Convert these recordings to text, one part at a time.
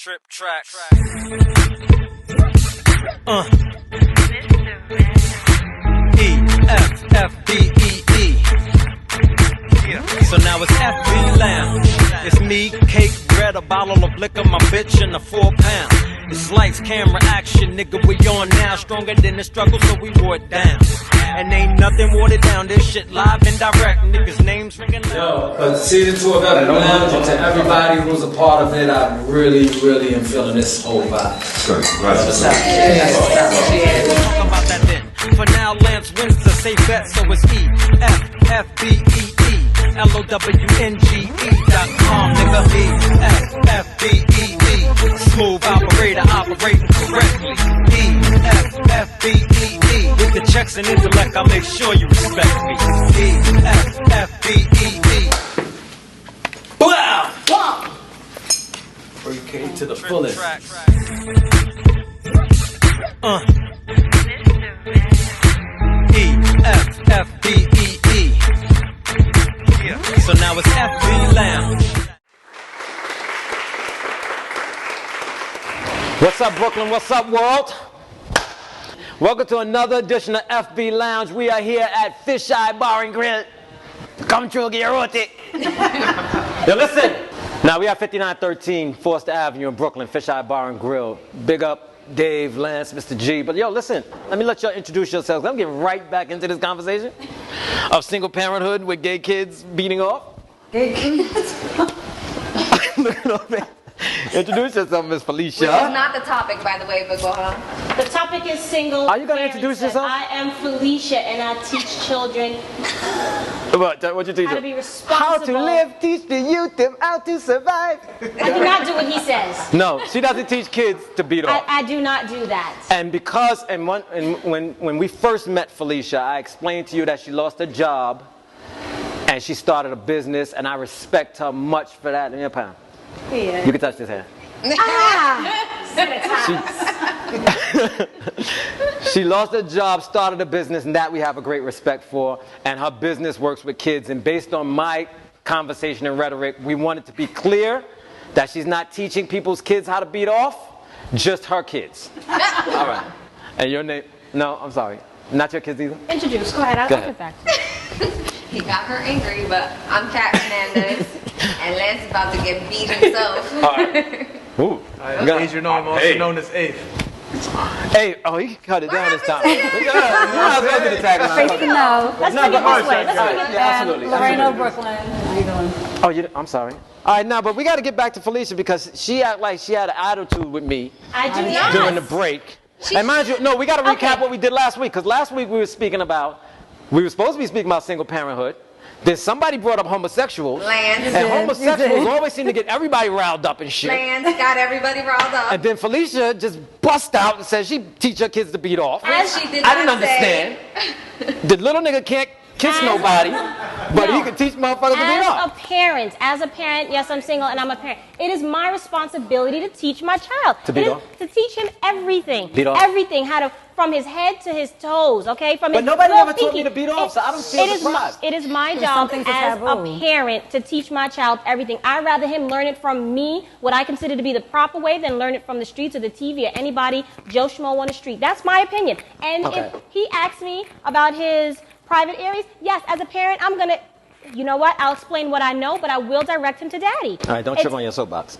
Trip tracks. E-F-F-B-E-E. So now it's FB Lounge. It's me, cake, bread, a bottle of liquor, my bitch, and a 4-pound. It's lights, camera, action, nigga, we on now. Stronger than the struggle, so we wore it down. And ain't nothing watered down, this shit live and direct. Niggas' names ringing loud. But season 2 of FB Lounge, and to everybody who's a part of it, I really am feeling this whole vibe. Talk about that then. For now, Lance wins the safe bet, so it's E-F-F-B-E-E-L-O-W-N-G-E.com, nigga. E-F-F-B-E-E. Smooth operator, operating correctly. E-F-F-B-E-E. With the checks and intellect, I'll make sure you respect me. E-F-F-B-E-E. Wow! Hurricane to the fullest. E-F-F-B-E-E. So now it's FB Lounge. What's up, Brooklyn? What's up, world? Welcome to another edition of FB Lounge. We are here at Fisheye Bar and Grill. Come true, get roti. Yo, listen. Now we have 5913 Forster Avenue in Brooklyn, Fisheye Bar and Grill. Big up Dave, Lance, Mr. G. But yo, listen, let me let y'all introduce yourselves. I'm getting right back into this conversation of single parenthood with gay kids beating off. Gay kids? Look over. Introduce yourself, Miss Felisha. Which is not the topic, by the way, but go on. The topic is single. Are you going to introduce yourself? I am Felisha, and I teach children What you teach how to them? be responsible. How to live, teach the youth them how to survive. I do not do what he says. No, she doesn't teach kids to beat off. I do not do that. And because, when we first met Felisha, I explained to you that she lost her job and she started a business, and I respect her much for that. In your pound. Yeah. You can touch this hand. She lost her job, started a business, and that we have a great respect for. And her business works with kids. And based on my conversation and rhetoric, we wanted to be clear that she's not teaching people's kids how to beat off, just her kids. All right. And your name? No, I'm sorry. Not your kids either? Introduce. Go ahead. I'll get back to you. He got her angry, but I'm Kat Hernandez, and Lance is about to get beat himself. All right. Ooh. Adrian, I'm also known as Abe. Hey, oh, he cut it down this time. Let's go to the tagline. Facing no. Let's bring it this way. Let's bring it Yeah, absolutely. Lorena, Brooklyn. How you doing? Oh, I'm sorry. All right, now, but we got to get back to Felisha because she acted like she had an attitude with me I do not. during the break. And mind you, no, we got to recap what we did last week because last week we were supposed to be speaking about single parenthood. Then somebody brought up homosexuals. Lance. And homosexuals always seem to get everybody riled up and shit. Lance got everybody riled up. And then Felisha just bust out and said she teach her kids to beat off. As she did I didn't not say. understand. The little nigga can't kiss nobody, but he can teach motherfuckers to beat off. As a parent, yes, I'm single and I'm a parent. It is my responsibility to teach my child. To beat off? To teach him everything. Beat off? Everything. How to, from his head to his toes, okay? From But his nobody little ever taught me pinky. to beat off, so I don't feel surprised. It is my job something's a as a taboo. parent to teach my child everything. I'd rather him learn it from me, what I consider to be the proper way, than learn it from the streets or the TV or anybody, Joe Schmo on the street. That's my opinion. And Okay. if he asks me about his private areas, yes, as a parent, I'm going to, you know what, I'll explain what I know, but I will direct him to daddy. All right, don't trip on your soapbox.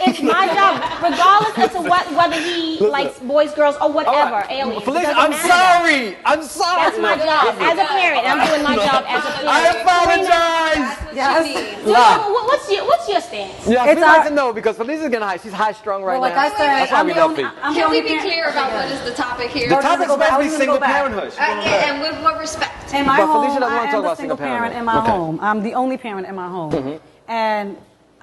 It's my job, regardless as to whether he likes boys, girls, or whatever. Aliens. It Felisha, doesn't I'm matter. sorry. I'm sorry. That's my job as a parent. I'm doing my job as a parent. I apologize. That's what she needs. What's your stance? Yeah, It's we like our- to know because Felisha's getting high. She's high strung right Well, like now. I said, That's why I'm we the love only. people. I'm the Can we only be parent- clear about what is the topic here? The topic is go back. supposed to be I was gonna single go back. parenthood. And with what respect? In my But home, Felisha doesn't wanna I talk am about the single single parent parenthood. in my Okay. home. I'm the only parent in my home. And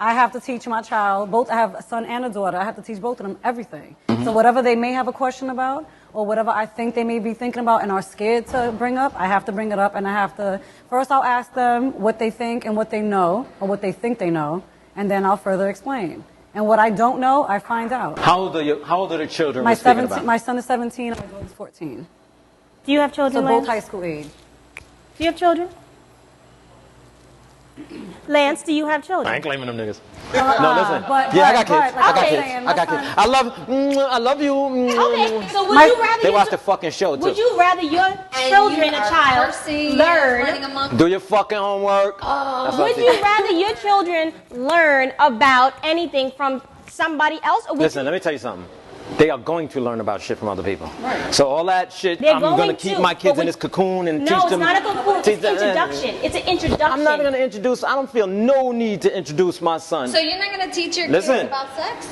I have to teach my child, I have a son and a daughter, I have to teach both of them everything. So whatever they may have a question about, or whatever I think they may be thinking about and are scared to bring up, I have to bring it up, and I have to, first I'll ask them what they think and what they know, or what they think they know, and then I'll further explain. And what I don't know, I find out. How old are the children My we're speaking about? my son is 17, and my daughter's 14. Do you have So children, both Lance? high school age. Do you have children? Lance, do you have children? I ain't claiming them niggas. No, listen. but- Yeah, I got but- kids. like I got I'm kids. saying, I got my kids. son- I love you. Okay, so would My- you rather They your watch the fucking show too. would you rather your children, a child, learn? Do your fucking homework. That's what Would I you think. rather your children learn about anything from somebody else, or would Listen, you, let me tell you something. They are going to learn about shit from other people. Right. So all that shit, They're I'm going going to keep to, my kids but in this cocoon and no, teach it's them. not a cocoon. It's teach an them- introduction. It's an introduction. I'm not going to introduce. I don't feel no need to introduce my son. So you're not gonna teach your Listen. kids about sex?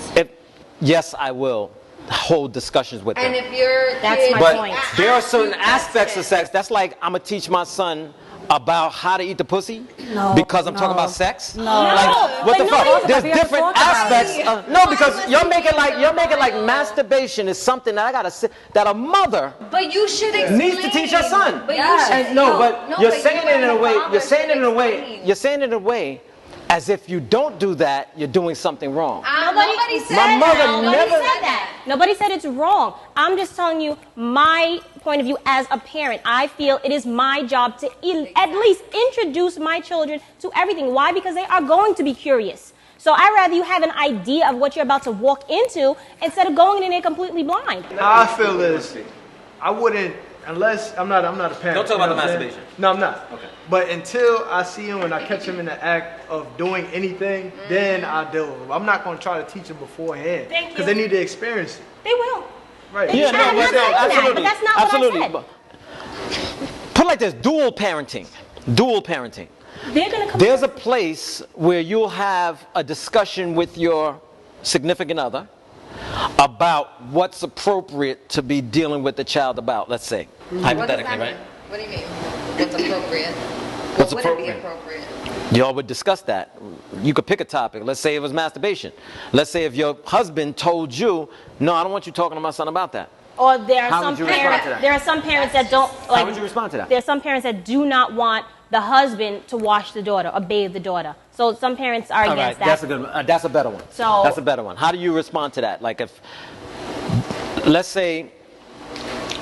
Yes, I will hold discussions with And them. if your That's kid my But point. there are certain asks you aspects of questions- sex. That's like I'm gonna teach my son about how to eat the pussy No, because I'm talking no. about sex. No. Like what the but fuck? nobody's There's gonna be different able to talk about aspects. No, because Why you're must making you like know? masturbation is something that I gotta sit that a mother But you should explain. needs to teach her son. But you Yes. should. And no, but you're but saying you it in and a the way. father You're saying it in a should way. explain. You're saying it in a way as if you don't do that, you're doing something wrong. Nobody said My mother that. Nobody never- said that. Nobody said it's wrong. I'm just telling you my point of view as a parent. I feel it is my job to at least introduce my children to everything. Why? Because they are going to be curious. So I'd rather you have an idea of what you're about to walk into instead of going in there completely blind. How I feel is, I wouldn't, unless I'm not a parent. Don't talk about you know the what I'm saying? masturbation. No, I'm not. Okay. But until I see him and I catch him in the act of doing anything, then I'll deal with him. I'm not going to try to teach him beforehand Thank you. because they need to experience it. They will. Right. Yeah, I'm not saying that, absolutely. but that's not what I absolutely. said. But put it like this: dual parenting. Dual parenting. They're going to come. There's a place where you'll have a discussion with your significant other about what's appropriate to be dealing with the child about. Let's say, What does hypothetically, that right? mean? What do you mean? What's appropriate? What's What would it be appropriate? appropriate? Y'all would discuss that. You could pick a topic. Let's say it was masturbation. Let's say if your husband told you, "No, I don't want you talking to my son about that." Or there are How some would you respond parents. to that? There are some parents that don't like. How would you respond to that? There are some parents that do not want the husband to wash the daughter or bathe the daughter. So some parents are All right, against that. that's a good. That's a better one. So- that's a better one. How do you respond to that? Like if, let's say,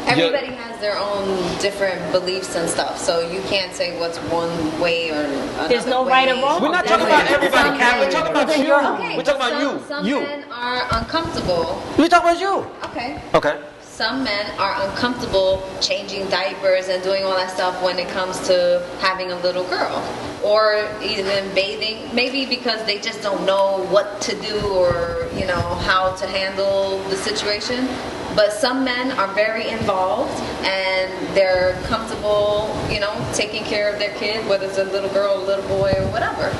Everybody has their own different beliefs and stuff, so you can't say what's one way or another. There's no right or way. wrong. we're not talking about everybody, Kat. We're talking about you. Okay, We're talking about some you. men are uncomfortable. We're talking about you. Okay. Okay. Some men are uncomfortable changing diapers and doing all that stuff when it comes to having a little girl. Or even bathing, maybe because they just don't know what to do or, you know, how to handle the situation. But some men are very involved and they're comfortable, you know, taking care of their kid, whether it's a little girl, a little boy, or whatever.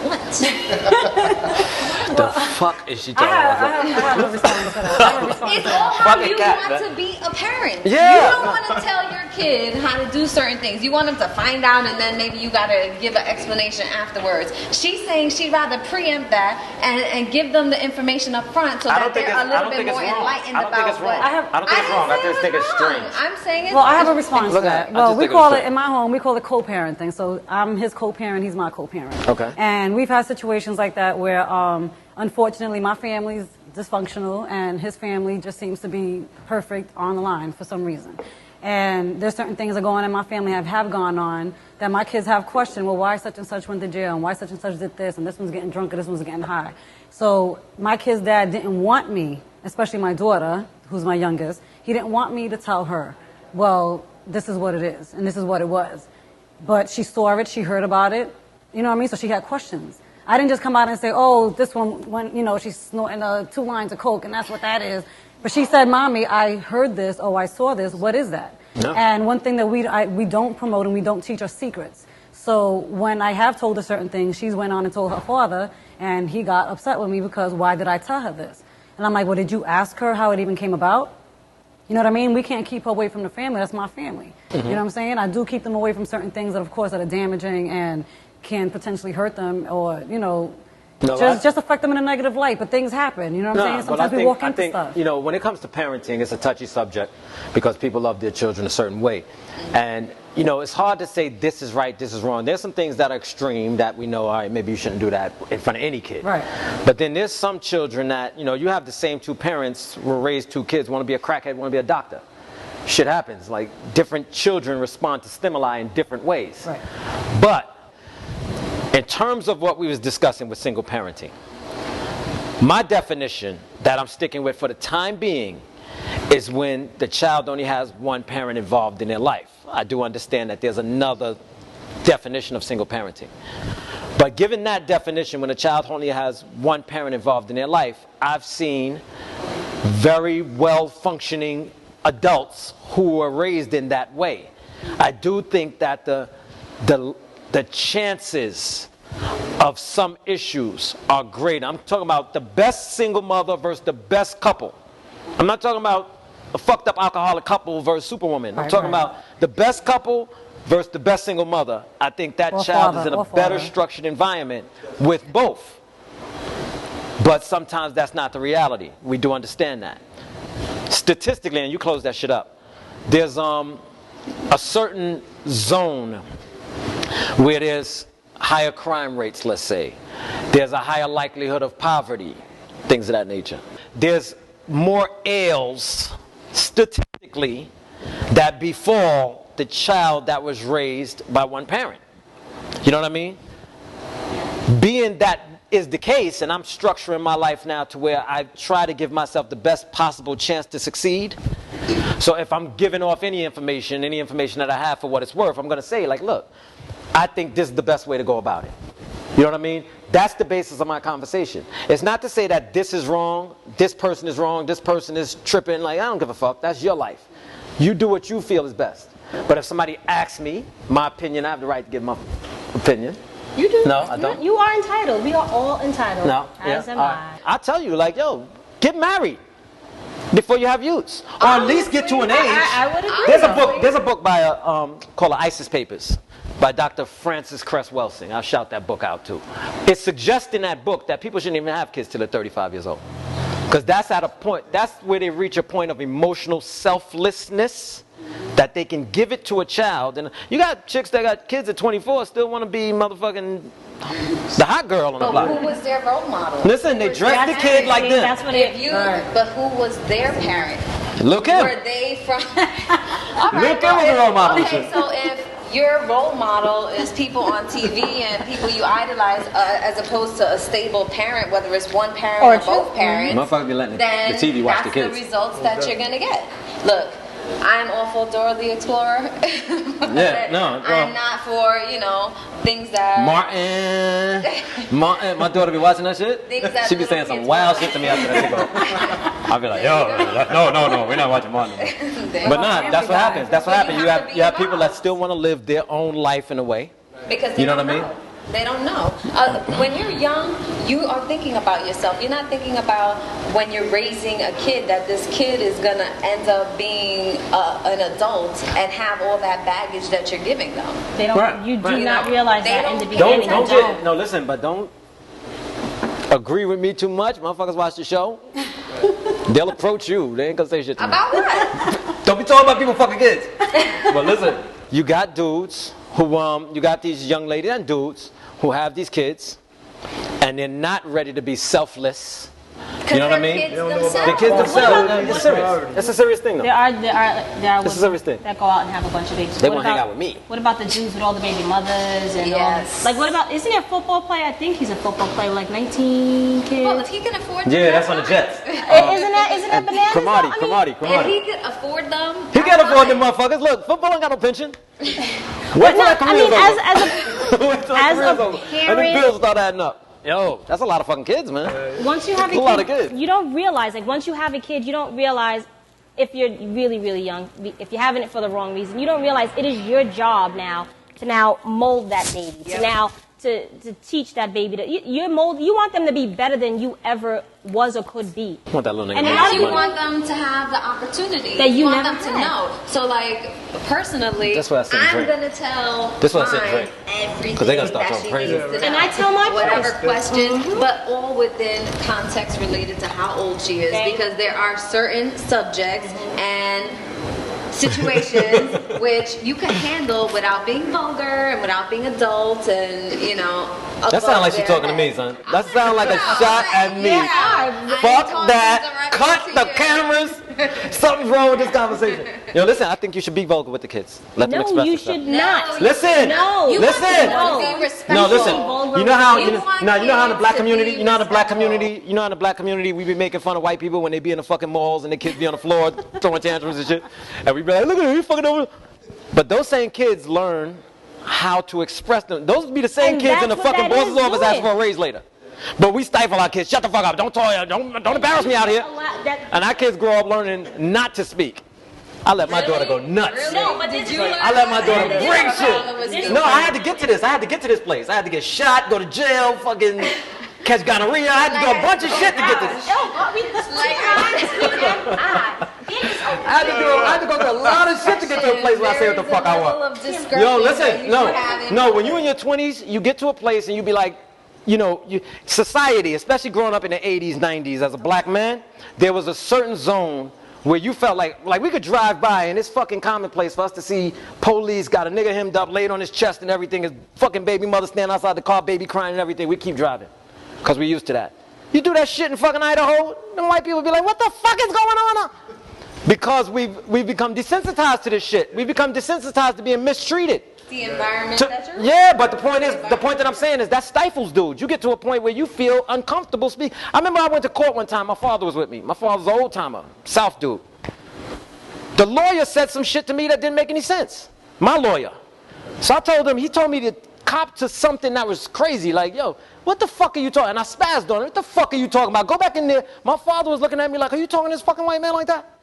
What? The fuck is she talking about? I have a response to that. I have a response to It's that. all how Fucking you cat, want man. to be a parent. Yeah. You don't want to tell your kid how to do certain things. You want them to find out and then maybe you got to give an explanation afterwards. She's saying she'd rather preempt that and give them the information up front so I that don't think they're a it's- I little don't bit think it's more wrong. enlightened I don't think about it's wrong. what. I don't think it's wrong. I just think it's strange. I'm saying it's Well, I have a response to Look that. at that. I Well, just we think it call was it, in my home, we call it co-parenting. So I'm his co-parent, he's my co-parent. Okay. And we've had situations like that where, unfortunately, my family's dysfunctional and his family just seems to be perfect on the line for some reason. And there's certain things that go on in my family have gone on that my kids have questioned, well, why such and such went to jail and why such and such did this and this one's getting drunk and this one's getting high. So my kid's dad didn't want me, especially my daughter, who's my youngest, he didn't want me to tell her, well, this is what it is and this is what it was. But she saw it, she heard about it, you know what I mean? So she had questions. I didn't just come out and say, oh, this one, you know, she's snorting 2 lines of coke and that's what that is. But she said, Mommy, I heard this, oh, I saw this, what is that? No. And one thing that we don't promote and we don't teach are secrets. So when I have told her certain things, she's went on and told her father, and he got upset with me because why did I tell her this? And I'm like, well, did you ask her how it even came about? You know what I mean? We can't keep her away from the family. That's my family. You know what I'm saying? I do keep them away from certain things that, of course, that are damaging and can potentially hurt them or, you know, just affect them in a negative light. But things happen. You know what I'm saying? Sometimes we walk into stuff. You know, when it comes to parenting, it's a touchy subject because people love their children a certain way. And, you know, it's hard to say this is right, this is wrong. There's some things that are extreme that we know, all right, maybe you shouldn't do that in front of any kid. Right. But then there's some children that, you know, you have the same 2 parents, will raise 2 kids, want to be a crackhead, want to be a doctor. Shit happens. Like, different children respond to stimuli in different ways. Right. But in terms of what we was discussing with single parenting, my definition that I'm sticking with for the time being is when the child only has one parent involved in their life. I do understand that there's another definition of single parenting. But given that definition, when a child only has one parent involved in their life, I've seen very well-functioning adults who were raised in that way. I do think that the chances of some issues are great. I'm talking about the best single mother versus the best couple. I'm not talking about a fucked up alcoholic couple versus superwoman. I'm talking about the best couple versus the best single mother. I think that child is in a better structured environment with both. But sometimes that's not the reality. We do understand that. Statistically, and you close that shit up, there's a certain zone where there's higher crime rates, let's say. There's a higher likelihood of poverty, things of that nature. There's more ails, statistically, that befall the child that was raised by one parent. You know what I mean? Being that is the case, and I'm structuring my life now to where I try to give myself the best possible chance to succeed. So if I'm giving off any information that I have for what it's worth, I'm going to say, like, look, I think this is the best way to go about it. You know what I mean? That's the basis of my conversation. It's not to say that this is wrong, this person is wrong, this person is tripping. Like, I don't give a fuck. That's your life. You do what you feel is best. But if somebody asks me my opinion, I have the right to give my opinion. You do. No, I don't. You are entitled. We are all entitled. No. As am I. I tell you, like, yo, get married before you have youths, or at least get to an age. I would agree. There's a book by called The ISIS Papers by Dr. Francis Cress Welsing. I'll shout that book out too. It suggests in that book that people shouldn't even have kids till they're 35 years old, because that's at a point. That's where they reach a point of emotional selflessness, that they can give it to a child. And you got chicks that got kids at 24 still want to be motherfucking the hot girl on the block. But who was their role model? Listen, they dress the kid like them. That's what But who was their parent? Look him. Were they from? Look him was a role model. Okay, so if your role model is people on TV and people you idolize, as opposed to a stable parent, whether it's one parent or both parents, motherfuckers be letting then the TV watch the kids. that's the results that you're gonna get. Look, I'm all for Dora the Explorer. Yeah, no. I'm not for, things that... Martin, my daughter be watching that shit. She be saying some wild shit to me after that shit go. I'll be like, yo, no, we're not watching Martin. But nah, that's what happens. That's what happens. You have people that still want to live their own life in a way. Because you know what I mean? They don't know. When you're young, you are thinking about yourself. You're not thinking about when you're raising a kid that this kid is going to end up being an adult and have all that baggage that you're giving them. They don't. Right, You do right. not realize that in the beginning. But don't agree with me too much. Motherfuckers watch the show. They'll approach you. They ain't gonna say shit to me. About what? Don't be talking about people fucking kids. But listen, you got dudes who you got these young ladies and dudes who have these kids, and they're not ready to be selfless. You know what I mean? The kids themselves. It's serious. That's a serious thing, though. There are It's a serious thing. that go out and have a bunch of babies. They want to hang out with me. What about the dudes with all the baby mothers and all? Like, what about? Isn't he a football player? I think he's a football player, like 19 kids. Well, if he can afford them, Yeah, that's on the Jets. Isn't that bananas? Cromartie. If he could afford them, He can't afford them motherfuckers. Look, football ain't got no pension. Wait till that career's over. Wait till that career's over. And the bills start adding up. Yo, that's a lot of fucking kids, man. Once you have a lot of kids. You don't realize, like, once you have a kid, you don't realize, if you're really, really young, if you're having it for the wrong reason, you don't realize it is your job now to now mold that baby, to now to teach that baby to you want them to be better than you ever was or could be. I want that little nigga. And you want them to have the opportunity. That you want never them to had. know. So, like, personally, That's what I said, I'm drink. gonna tell This what I said, mine drink. everything 'Cause they gonna start that talking she crazy. needs to know. And I tell my whatever kids. questions, but all within context related to how old she is, because there are certain subjects and situations which you can handle without being vulgar and without being adult and That sounds like she's talking to me, son. That sounds like a shot at me. Fuck that. Cut the cameras. Something's wrong with this conversation. Yo, listen, I think you should be vulgar with the kids. Let them No, express you themselves. should not. Listen. No. You Listen. have to be respectful. No, listen. Vulgar You know how You want now you know how in the black kids to community, be you know how in the black respectful. community, you know how in the black community we be making fun of white people when they be in the fucking malls and the kids be on the floor throwing tantrums and shit, and we be like, look at him, he's fucking over. But those same kids learn how to express them. Those would be the same And kids in the that's what fucking that boss's is office asking doing. for a raise later. But we stifle our kids. Shut the fuck up. Don't embarrass me out here. And our kids grow up learning not to speak. I let my daughter go nuts. No, but this is I let my daughter bring shit. No, I had to get to this. I had to get to this place. I had to get shot, go to jail, fucking catch gonorrhea. I had to do a bunch of shit to get this. I had to go through a lot of shit to get to a place where I say what the fuck I want. Yo, listen, no. When you're in your 20s, you get to a place and you be like, you know, society, especially growing up in the 80s, 90s, as a black man, there was a certain zone where you felt like we could drive by and it's fucking commonplace for us to see police got a nigga hemmed up, laid on his chest and everything, his fucking baby mother standing outside the car, baby crying and everything. We keep driving because we're used to that. You do that shit in fucking Idaho, them white people be like, what the fuck is going on? Because we've become desensitized to this shit. We've become desensitized to being mistreated. The environment that you're in. Yeah, but the point that I'm saying is that stifles dudes. You get to a point where you feel uncomfortable speaking. I remember I went to court one time. My father was with me. My father's an old timer, South dude. The lawyer said some shit to me that didn't make any sense. My lawyer. So I told him, he told me to cop to something that was crazy. Like, yo, what the fuck are you talking? And I spazzed on him. What the fuck are you talking about? Go back in there. My father was looking at me like, are you talking to this fucking white man like that?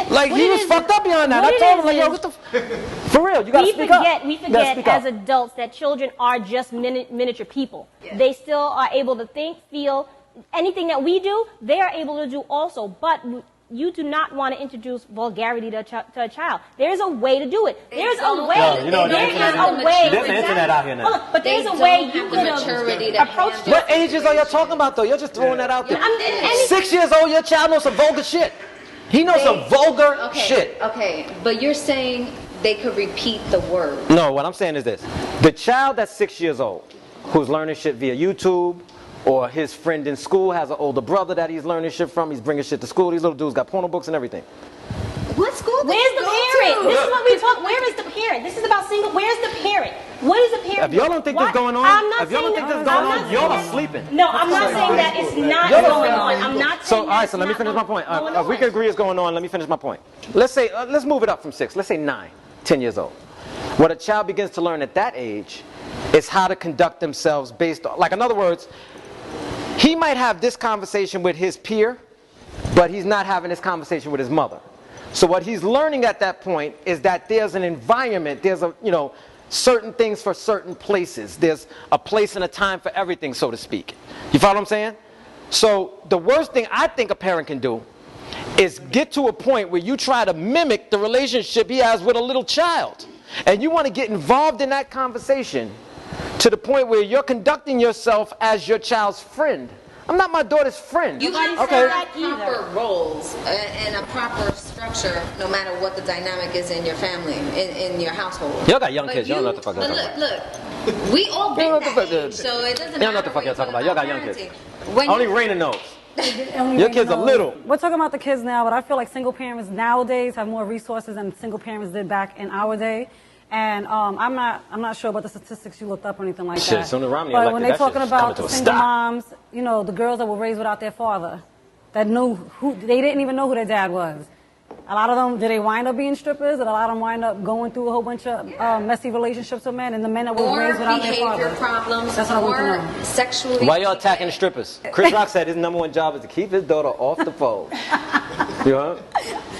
Like, he was fucked up behind that. I told him, like, yo, what the for real, you gotta speak up. We forget as adults that children are just miniature people. Yeah. They still are able to think, feel, anything that we do, they are able to do also. But you do not want to introduce vulgarity to a child. There's a way to do it. There's a way. Yo, you know, there is a way. There's the internet out here now. Look, but there's a way you could have approached it. What ages are y'all talking about, though? You're just throwing that out there. 6 years old, your child knows some vulgar shit. He knows some vulgar shit. Okay, but you're saying they could repeat the word. No, what I'm saying is this. The child that's 6 years old, who's learning shit via YouTube, or his friend in school has an older brother that he's learning shit from, he's bringing shit to school. These little dudes got porno books and everything. What school? Where's the parent? This is what we talk. Where is the parent? This is about single. Where's the parent? What is the parent? If y'all don't think this is going on, y'all are sleeping. No, I'm not saying that it's not going on. I'm not saying so, all right, so let me finish my point. If we can agree it's going on, let me finish my point. Let's say, let's move it up from 6. Let's say 9, 10 years old. What a child begins to learn at that age is how to conduct themselves based on, like, in other words, he might have this conversation with his peer, but he's not having this conversation with his mother. So what he's learning at that point is that there's an environment, there's a, you know, certain things for certain places. There's a place and a time for everything, so to speak. You follow what I'm saying? So the worst thing I think a parent can do is get to a point where you try to mimic the relationship he has with a little child. And you want to get involved in that conversation to the point where you're conducting yourself as your child's friend. I'm not my daughter's friend. You have to have proper roles and a proper structure, no matter what the dynamic is in your family, in your household. Y'all got young kids. Y'all know what the fuck you're talking about. Look, we all been that age, so it doesn't matter. Y'all know what the fuck you're talking about. Y'all got young kids. When Only Raina knows. Your kids are little. We're talking about the kids now, but I feel like single parents nowadays have more resources than single parents did back in our day. And I'm not sure about the statistics you looked up or anything like that. Soon as Romney but when they're talking about the single moms, you know, the girls that were raised without their father, that knew who they didn't even know who their dad was. A lot of them, did they wind up being strippers? And a lot of them wind up going through a whole bunch of messy relationships with men, and the men that were raised without their father. Behavior problems, that's what I want to know. Sexually. Why y'all attacking the strippers? Chris Rock said his #1 job is to keep his daughter off the pole. You know?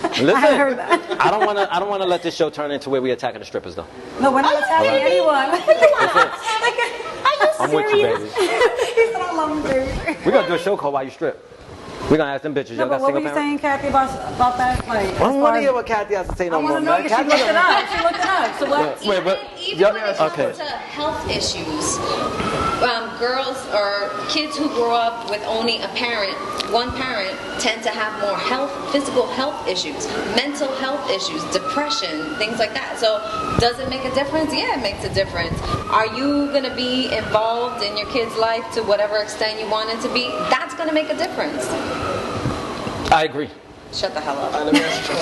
Listen, I heard that. I don't want to let this show turn into where we attacking the strippers, though. No, we're not attacking anyone. I'm with you, baby. He said I love him, baby. We're gonna do a show called Why You Strip. We're gonna ask them bitches. No, Y'all got but what single were you parents? saying, Kathy, about that? Like, I don't want to hear what Kathy has to say no I more, want to know man. because she looked it up. She looked it up. So what? Wait, but Even when it comes to health issues, girls or kids who grow up with only one parent, tend to have more physical health issues, mental health issues, depression, things like that. So does it make a difference? Yeah, it makes a difference. Are you going to be involved in your kid's life to whatever extent you want it to be? That's going to make a difference. I agree. Shut the hell up. Let me ask you.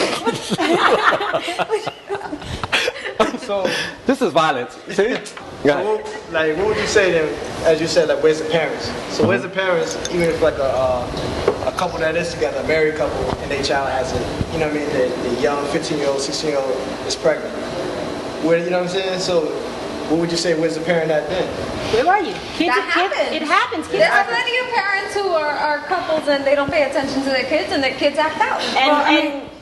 So, This is violence. See? what would you say then, as you said, like, where's the parents? So where's the parents, even if like a couple that is together, a married couple, and their child has a, you know what I mean, the young 15-year-old, 16-year-old is pregnant. Where, you know what I'm saying? So what would you say, where's the parent at then? Where are you? Kids, That happens. It happens. Kids There's plenty of parents who are couples and they don't pay attention to their kids and their kids act out.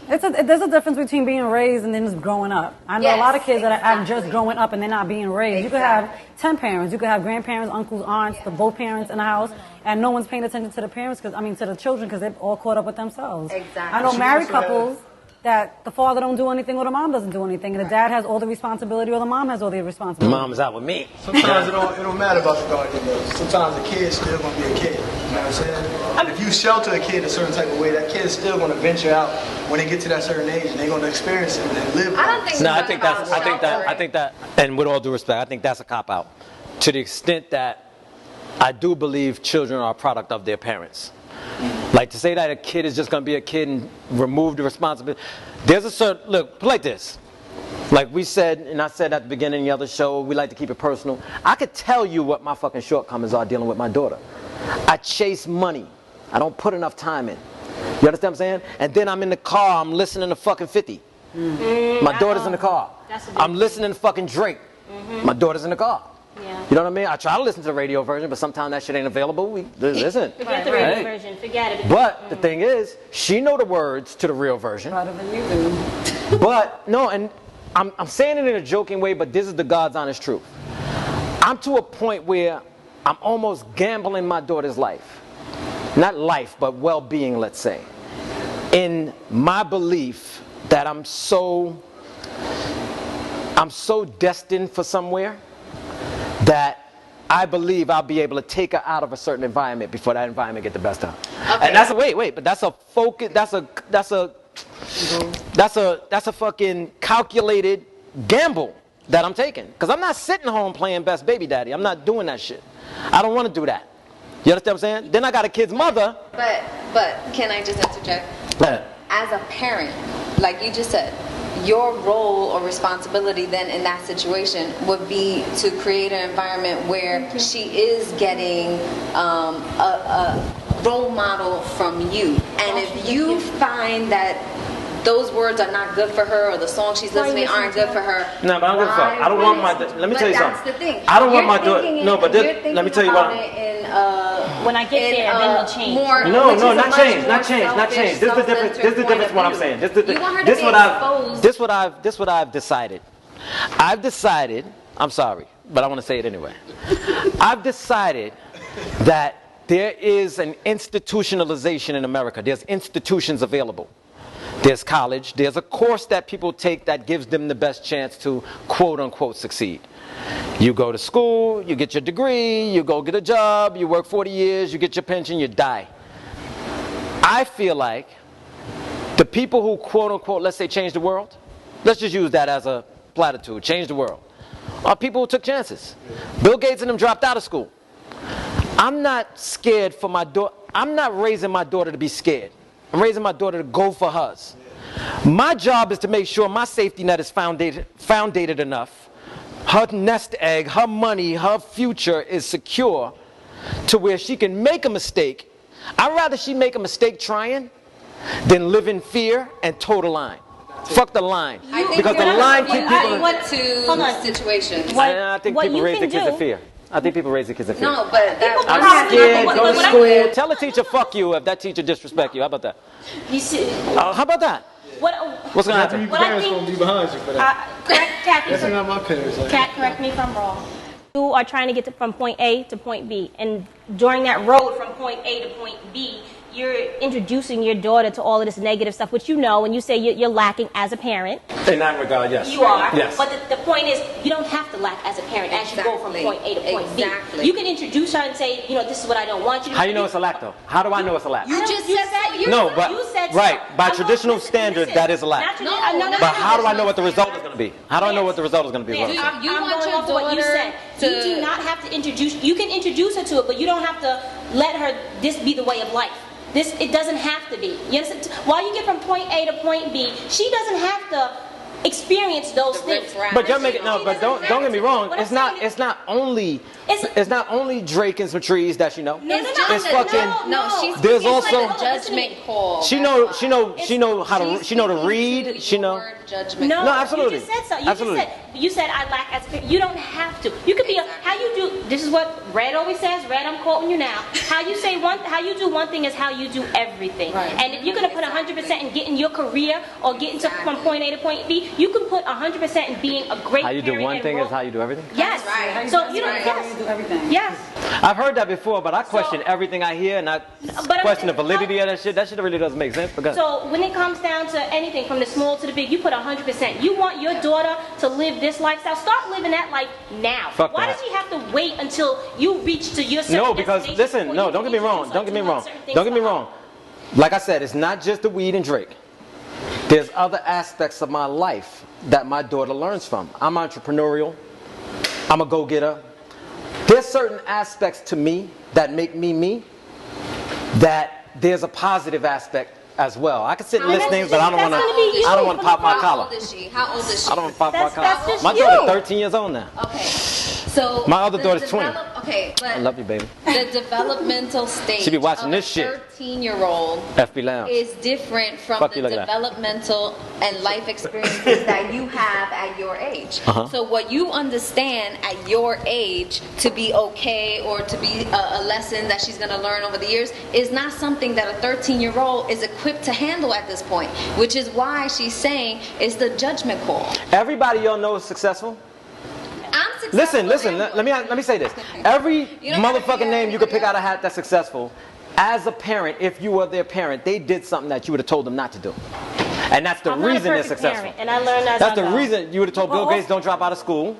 There's a difference between being raised and then just growing up. I know a lot of kids that are just growing up and they're not being raised. You could have 10 parents. You could have grandparents, uncles, aunts, both parents in the house, and no one's paying attention to the parents, to the children, because they're all caught up with themselves. Exactly. I know married couples that the father don't do anything or the mom doesn't do anything, and the dad has all the responsibility or the mom has all the responsibility. Mom is out with me. Sometimes it don't matter about the guardian though. Sometimes a kid's still gonna be a kid. You know what I'm saying? And if you shelter a kid a certain type of way, that kid's still gonna venture out when they get to that certain age and they're gonna experience it and live. I don't think No, I think that, and with all due respect, I think that's a cop out. To the extent that I do believe children are a product of their parents. Like, to say that a kid is just going to be a kid and remove the responsibility. There's a certain, look, like this. Like we said, and I said at the beginning of the other show, we like to keep it personal. I could tell you what my fucking shortcomings are dealing with my daughter. I chase money. I don't put enough time in. You understand what I'm saying? And then I'm in the car, I'm listening to fucking 50. My daughter's in the car. I'm listening to fucking Drake. My daughter's in the car. Yeah. You know what I mean? I try to listen to the radio version, but sometimes that shit ain't available. Listen. Forget the radio version. Forget it. But the thing is, she know the words to the real version. Better than you do. But no, and I'm saying it in a joking way, but this is the God's honest truth. I'm to a point where I'm almost gambling my daughter's life. Not life, but well-being, let's say. In my belief that I'm so destined for somewhere that I believe I'll be able to take her out of a certain environment before that environment get the best of her. Okay. And that's but that's a focus. That's a fucking calculated gamble that I'm taking. Because I'm not sitting home playing best baby daddy. I'm not doing that shit. I don't want to do that. You understand what I'm saying? Then I got a kid's mother. But can I just interject? As a parent, like you just said, your role or responsibility then in that situation would be to create an environment where she is getting a role model from you. And if you find that those words are not good for her or the songs she's listening aren't good for her. No, but I don't give a fuck. I don't want my. Let me tell you something. That's the thing. I don't want my daughter. No, but let me tell you what. When I get there, then we'll change. No, not change. This is the difference. This is the difference. What I'm saying. This what I've decided. I've decided. I'm sorry, but I want to say it anyway. I've decided that there is an institutionalization in America. There's institutions available. There's college. There's a course that people take that gives them the best chance to quote unquote succeed. You go to school, you get your degree, you go get a job, you work 40 years, you get your pension, you die. I feel like the people who quote unquote, let's say, change the world, let's just use that as a platitude, change the world, are people who took chances. Bill Gates and them dropped out of school. I'm not scared for my daughter. I'm not raising my daughter to be scared. I'm raising my daughter to go for hers. My job is to make sure my safety net is foundated enough. Her nest egg, her money, her future is secure to where she can make a mistake. I'd rather she make a mistake trying than live in fear and toe the line. Fuck the line. Because the line keeps people in situations. I think people raise their kids in fear. I think people raise their kids in fear. No, but I'm scared, go to school. Tell a teacher fuck you if that teacher disrespect you. How about that? How about that? What's going to happen? Your parents going to be behind you for that. Correct, Kathy. That's not my parents. Kat, correct me if I'm wrong. You are trying to get from point A to point B. And during that road from point A to point B, you're introducing your daughter to all of this negative stuff, which you know, and you say you're lacking as a parent. In that regard, yes. You are. Yes. But the point is, you don't have to lack as a parent as you go from point A to point B. You can introduce her and say, this is what I don't want you to do. How you know it's a lack, though? How do I know it's a lack? You just said that. No, but by traditional standards, that is a lack. But how do I know what the result is going to be? How do I know what the result is going to be? You want your daughter you do not have to introduce. You can introduce her to it, but you don't have to let her. This be the way of life. It doesn't have to be. You understand? While you get from point A to point B, she doesn't have to experience those things. But you're making but don't get me wrong. It's not only Drake and some trees that she know. It's fucking she's there's also like a judgment call. She know how to read. She know. Judgment. No, absolutely. You just said so. Absolutely. You said I lack as a parent. You don't have to. You could be how you do. This is what Red always says. Red, I'm quoting you now. How you do one thing is how you do everything. Right. And if you're gonna put 100% in getting your career or getting from point A to point B, you can put 100% in being a great. How you do one thing is how you do everything. Yes. Right. So you don't. How you do everything. Yes. I've heard that before, but I question everything I hear, and I question the validity of that shit. That shit really doesn't make sense. So when it comes down to anything, from the small to the big, you put 100%. You want your daughter to live this lifestyle. Start living that life now. Why does she have to wait until you reach to your certain No, because listen, no, don't get me wrong. Don't get me wrong. Don't get me wrong. Like I said, it's not just the weed and Drake. There's other aspects of my life that my daughter learns from. I'm entrepreneurial. I'm a go-getter. There's certain aspects to me that make me me, that there's a positive aspect as well. I can sit and list things, but I don't want to pop my collar. How old is she? How old is she? I don't want to pop my collar. That's just My daughter's 13 years old now. Okay. So my other daughter's 20. Okay, but I love you, baby. The developmental stage She be watching of this a shit. 13-year-old FB Lounge. is different from Fuck the you, look at that. developmental and life experiences that you have at your age. So what you understand at your age to be okay or to be a lesson that she's going to learn over the years is not something that a 13-year-old is equipped to handle at this point, which is why she's saying it's the judgment call. Everybody y'all know is successful. I'm successful. Listen. Let me say this. Every motherfucking name you could pick out a hat that's successful. As a parent, if you were their parent, they did something that you would have told them not to do. And that's the reason they're successful. Parent, and I learned that. That's the reason you would have told Bill Gates don't drop out of school.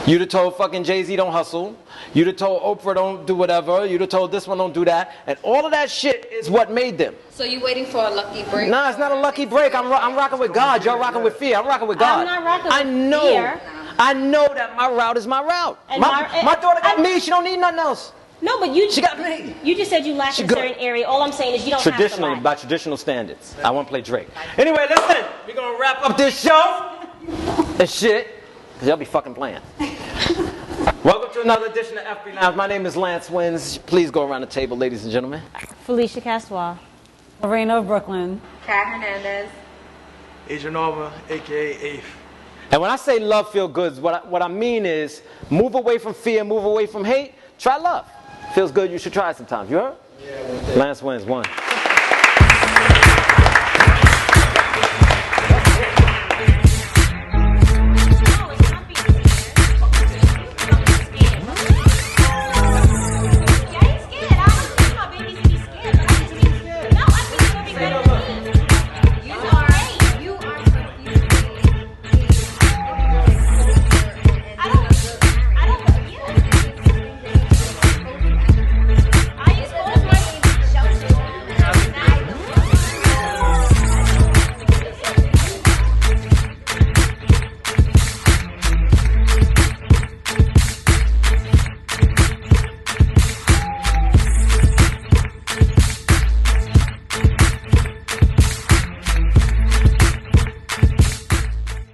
You'd have told fucking Jay-Z don't hustle. You'd have told Oprah don't do whatever. You'd have told this one don't do that. And all of that shit is what made them. So you waiting for a lucky break? Nah, it's not a lucky break. I'm rocking with God. Y'all rocking with fear. I'm rocking with God. I'm not rocking with fear. I know that my route is my route. My daughter got me. She don't need nothing else. No, but she got me. You just said you lack in a certain area. All I'm saying is you don't have to lack. By traditional standards. I want to play Drake. Anyway, listen. We're going to wrap up this show. And shit. Because y'all be fucking playing. Welcome to another edition of FB Lounge. My name is Lance Wins. Please go around the table, ladies and gentlemen. Felicia Castoire. Lorena of Brooklyn. Kat Hernandez. Adrian Norma, a.k.a. Eighth. And when I say love feel good, what I mean is move away from fear, move away from hate. Try love. Feels good, you should try it sometimes. You heard? Yeah, Lance Wins, one.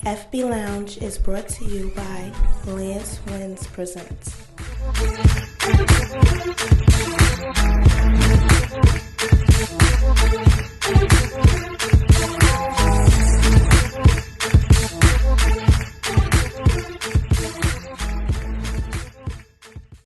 FB Lounge is brought to you by Lance Wins Presents.